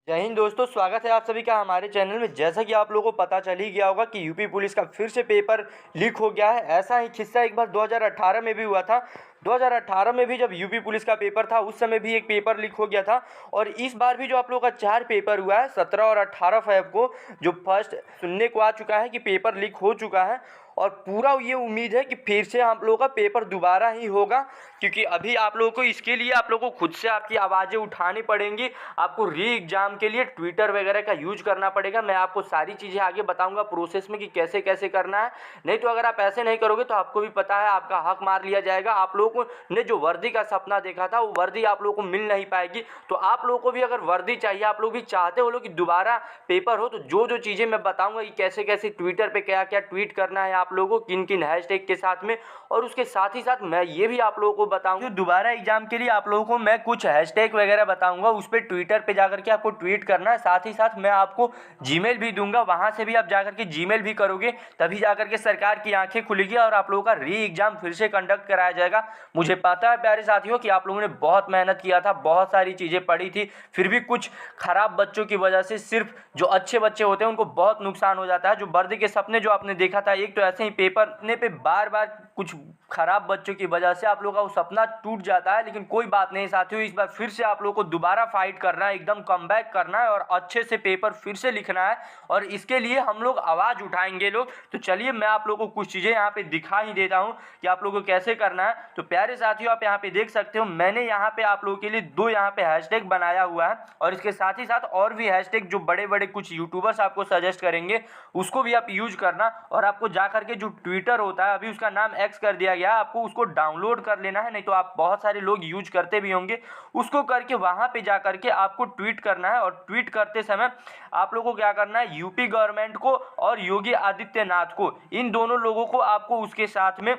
जय हिंद दोस्तों, स्वागत है आप सभी का हमारे चैनल में। जैसा कि आप लोगों को पता चल ही गया होगा कि यूपी पुलिस का फिर से पेपर लीक हो गया है। ऐसा ही किस्सा एक बार 2018 में भी हुआ था। 2018 में भी जब यूपी पुलिस का पेपर था उस समय भी एक पेपर लीक हो गया था। और इस बार भी जो आप लोगों का 4 पेपर हुआ है 17 और 18 फ़रवरी को, जो फर्स्ट सुनने को आ चुका है कि पेपर लीक हो चुका है। और पूरा ये उम्मीद है कि फिर से आप लोगों का पेपर दोबारा ही होगा, क्योंकि अभी आप लोगों को इसके लिए आप लोगों को खुद से आपकी आवाज़ें उठानी पड़ेंगी। आपको री एग्ज़ाम के लिए ट्विटर वगैरह का यूज करना पड़ेगा। मैं आपको सारी चीज़ें आगे बताऊंगा प्रोसेस में कि कैसे कैसे करना है। नहीं तो अगर आप ऐसे नहीं करोगे तो आपको भी पता है आपका हक मार लिया जाएगा। आप लोगों ने जो वर्दी का सपना देखा था वो वर्दी आप लोगों को मिल नहीं पाएगी। तो आप लोगों को भी अगर वर्दी चाहिए, आप लोग भी चाहते हो लोग कि दोबारा पेपर हो, तो जो जो चीज़ें मैं बताऊंगा कि कैसे कैसे ट्विटर पे क्या क्या ट्वीट करना है आप लोगों को, किन किन हैशटैग के साथ में। और उसके साथ ही साथ मैं ये भी आप लोगों को बताऊंगा दोबारा एग्जाम के लिए आप लोगों को मैं कुछ हैशटैग वगैरह बताऊंगा, उस पर ट्विटर पे जाकर के आपको ट्वीट करना है। साथ ही साथ मैं आपको जीमेल भी दूंगा, वहां से भी आप जाकर के जीमेल भी करोगे, तभी जाकर के सरकार की आंखें खुलेगी और आप लोगों का री एग्जाम फिर से कंडक्ट कराया जाएगा। मुझे पता है प्यारे साथियों कि आप लोगों ने बहुत मेहनत किया था, बहुत सारी चीज़ें पढ़ी थी, फिर भी कुछ खराब बच्चों की वजह से सिर्फ जो अच्छे बच्चे होते हैं उनको बहुत नुकसान हो जाता है। जो वर्दी के सपने जो आपने देखा था, एक तो ऐसे ही पेपर ने पे बार बार कुछ खराब बच्चों की वजह से आप लोगों का वो सपना टूट जाता है। लेकिन कोई बात नहीं साथियों, इस बार फिर से आप लोगों को दोबारा फाइट करना है, एकदम कमबैक करना है और अच्छे से पेपर फिर से लिखना है। और इसके लिए हम लोग आवाज़ उठाएंगे लोग। तो चलिए मैं आप लोगों को कुछ चीज़ें यहाँ पे दिखा ही देता हूँ कि आप लोगों को कैसे करना है। तो प्यारे साथियों, आप यहाँ पे देख सकते हो मैंने यहाँ पे आप लोगों के लिए दो यहाँ पे हैशटैग बनाया हुआ है, और इसके साथ ही साथ और भी हैशटैग जो बड़े बड़े कुछ यूट्यूबर्स आपको सजेस्ट करेंगे उसको भी आप यूज करना। और आपको जा करके जो ट्विटर होता है, अभी उसका नाम एक्स कर दिया गया है, आपको उसको डाउनलोड कर लेना है। नहीं तो आप बहुत सारे लोग यूज करते भी होंगे, उसको करके वहां पे जा करके आपको ट्वीट करना है। और ट्वीट करते समय आप लोगों को क्या करना है, यूपी गवर्नमेंट को और योगी आदित्यनाथ को, इन दोनों लोगों को आपको उसके साथ में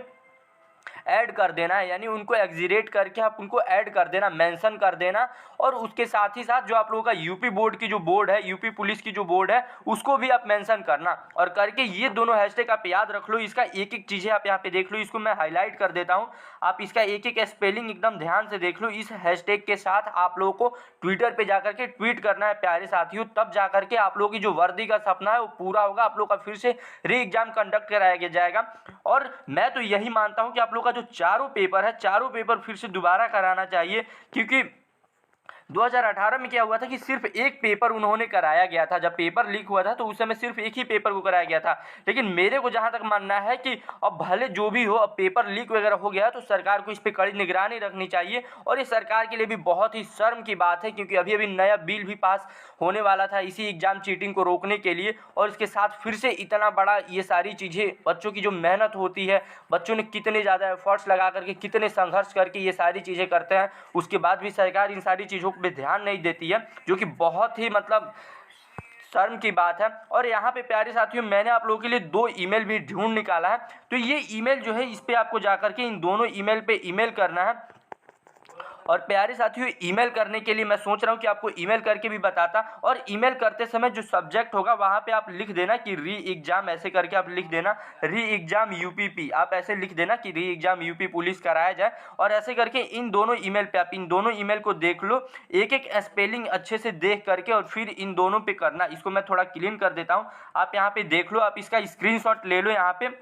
ऐड कर देना है, यानी उनको एग्जीरेट करके आप उनको ऐड कर देना, मेंशन कर देना। और उसके साथ ही साथ जो आप लोगों का यूपी बोर्ड की जो बोर्ड है, यूपी पुलिस की जो बोर्ड है, उसको भी आप मेंशन करना। और करके ये दोनों हैशटैग आप याद रख लो। इसका एक एक चीज़ें आप यहाँ पे देख लो, इसको मैं हाईलाइट कर देता हूँ, आप इसका एक एक स्पेलिंग एकदम ध्यान से देख लो। इस हैशटैग के साथ आप लोगों को ट्विटर पे जाकर के ट्वीट करना है प्यारे साथियों, तब जाकर के आप लोगों की जो वर्दी का सपना है वो पूरा होगा। आप लोग का फिर से री एग्जाम कंडक्ट कराया जाएगा। और मैं तो यही मानता हूँ कि आप लोग का जो चारों पेपर है, चारों पेपर फिर से दोबारा कराना चाहिए, क्योंकि 2018 में क्या हुआ था कि सिर्फ एक पेपर उन्होंने कराया गया था। जब पेपर लीक हुआ था तो उस समय सिर्फ एक ही पेपर को कराया गया था। लेकिन मेरे को जहां तक मानना है कि अब भले जो भी हो, अब पेपर लीक वगैरह हो गया तो सरकार को इस पर कड़ी निगरानी रखनी चाहिए। और ये सरकार के लिए भी बहुत ही शर्म की बात है, क्योंकि अभी अभी नया बिल भी पास होने वाला था इसी एग्जाम चीटिंग को रोकने के लिए। और इसके साथ फिर से इतना बड़ा ये सारी चीज़ें, बच्चों की जो मेहनत होती है, बच्चों ने कितने ज़्यादा एफर्ट्स लगा करके, कितने संघर्ष करके ये सारी चीज़ें करते हैं, उसके बाद भी सरकार इन सारी चीज़ों पे ध्यान नहीं देती है, जो कि बहुत ही मतलब शर्म की बात है। और यहाँ पे प्यारे साथियों, मैंने आप लोगों के लिए दो ईमेल भी ढूंढ निकाला है। तो ये ईमेल जो है, इस पे आपको जाकर के इन दोनों ईमेल पे ईमेल करना है। और प्यारे साथियों, ईमेल करने के लिए मैं सोच रहा हूँ कि आपको ईमेल करके भी बताता। और ईमेल करते समय जो सब्जेक्ट होगा वहाँ पे आप लिख देना कि री एग्जाम, ऐसे करके आप लिख देना री एग्जाम यूपीपी, आप ऐसे लिख देना कि री एग्जाम यूपी पुलिस कराया जाए। और ऐसे करके इन दोनों ईमेल पे आप इन दोनों ईमेल को देख लो, एक एक स्पेलिंग अच्छे से देख करके, और फिर इन दोनों पे करना। इसको मैं थोड़ा क्लीन कर देता हूँ, आप यहाँ पे देख लो, आप इसका स्क्रीनशॉट ले लो यहाँ पे,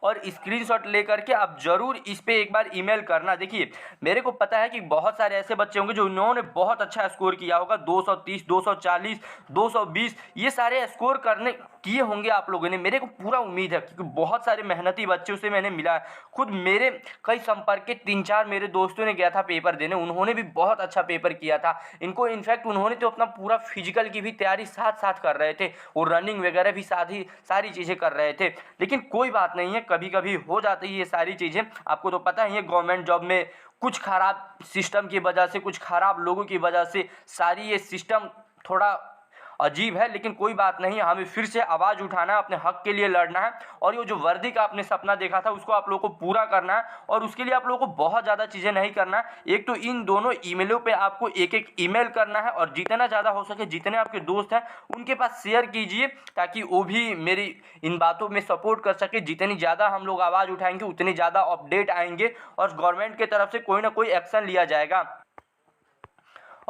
और स्क्रीनशॉट लेकर के आप जरूर इस पे एक बार ईमेल करना। देखिए, मेरे को पता है कि बहुत सारे ऐसे बच्चे होंगे जो उन्होंने बहुत अच्छा स्कोर किया होगा, 230, 240, 220, ये सारे स्कोर करने किए होंगे आप लोगों ने, मेरे को पूरा उम्मीद है, क्योंकि बहुत सारे मेहनती बच्चों से मैंने मिला है। खुद मेरे कई संपर्क के 3-4 मेरे दोस्तों ने गया था पेपर देने, उन्होंने भी बहुत अच्छा पेपर किया था। इनको इनफैक्ट उन्होंने तो अपना पूरा फिजिकल की भी तैयारी साथ साथ कर रहे थे, वो रनिंग वगैरह भी सारी चीज़ें कर रहे थे। लेकिन कोई बात नहीं है, कभी कभी हो जाती है ये सारी चीज़ें। आपको तो पता ही है, गवर्नमेंट जॉब में कुछ खराब सिस्टम की वजह से, कुछ खराब लोगों की वजह से सारी ये सिस्टम थोड़ा अजीब है। लेकिन कोई बात नहीं, हमें फिर से आवाज़ उठाना है, अपने हक के लिए लड़ना है। और ये जो वर्दी का आपने सपना देखा था उसको आप लोगों को पूरा करना है। और उसके लिए आप लोगों को बहुत ज़्यादा चीज़ें नहीं करना है, एक तो इन दोनों ईमेलों पे आपको एक एक ईमेल करना है, और जितना ज़्यादा हो सके, जितने आपके दोस्त हैं उनके पास शेयर कीजिए, ताकि वो भी मेरी इन बातों में सपोर्ट कर सके। जितनी ज़्यादा हम लोग आवाज़ उठाएंगे उतनी ज़्यादा अपडेट आएंगे, और गवर्नमेंट की तरफ से कोई ना कोई एक्शन लिया जाएगा।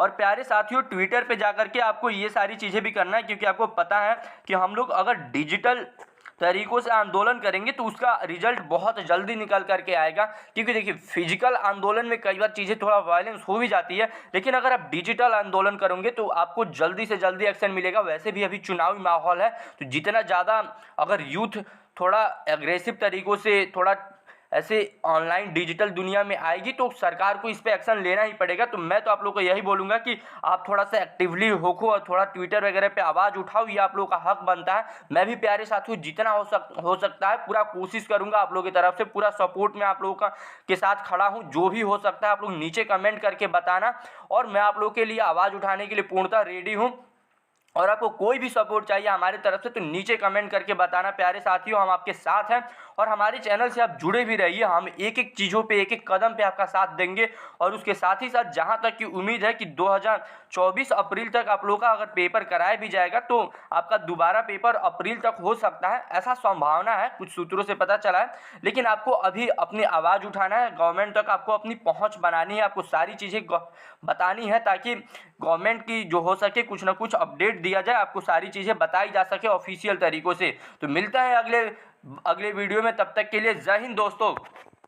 और प्यारे साथियों, ट्विटर पे जाकर के आपको ये सारी चीज़ें भी करना है, क्योंकि आपको पता है कि हम लोग अगर डिजिटल तरीकों से आंदोलन करेंगे तो उसका रिजल्ट बहुत जल्दी निकल करके आएगा। क्योंकि देखिए, फिजिकल आंदोलन में कई बार चीज़ें थोड़ा वायलेंस हो भी जाती है, लेकिन अगर आप डिजिटल आंदोलन करोगे तो आपको जल्दी से जल्दी एक्शन मिलेगा। वैसे भी अभी चुनावी माहौल है, तो जितना ज़्यादा अगर यूथ थोड़ा एग्रेसिव तरीक़ों से थोड़ा ऐसे ऑनलाइन डिजिटल दुनिया में आएगी तो सरकार को इस पे एक्शन लेना ही पड़ेगा। तो मैं तो आप लोगों को यही बोलूँगा कि आप थोड़ा सा एक्टिवली होखो और थोड़ा ट्विटर वगैरह पे आवाज़ उठाओ, ये आप लोगों का हक बनता है। मैं भी प्यारे साथियों जितना हो सकता है पूरा कोशिश करूँगा आप लोगों की तरफ से, पूरा सपोर्ट में आप लोगों का के साथ खड़ा हूँ। जो भी हो सकता है आप लोग नीचे कमेंट करके बताना, और मैं आप लोगों के लिए आवाज़ उठाने के लिए पूर्णतः रेडी हूँ। और आपको कोई भी सपोर्ट चाहिए हमारे तरफ से तो नीचे कमेंट करके बताना प्यारे साथियों, हम आपके साथ हैं। और हमारे चैनल से आप जुड़े भी रहिए, हम एक एक चीज़ों पे एक एक कदम पे आपका साथ देंगे। और उसके साथ ही साथ जहां तक की उम्मीद है कि 2024 अप्रैल तक आप लोगों का अगर पेपर कराया भी जाएगा तो आपका दोबारा पेपर अप्रैल तक हो सकता है, ऐसा संभावना है, कुछ सूत्रों से पता चला है। लेकिन आपको अभी अपनी आवाज़ उठाना है, गवर्नमेंट तक आपको अपनी पहुँच बनानी है, आपको सारी चीज़ें बतानी है ताकि गवर्नमेंट की जो हो सके कुछ ना कुछ अपडेट दिया जाए, आपको सारी चीज़ें बताई जा सके ऑफिशियल तरीक़ों से। तो मिलता है अगले वीडियो में, तब तक के लिए जय हिंद दोस्तों।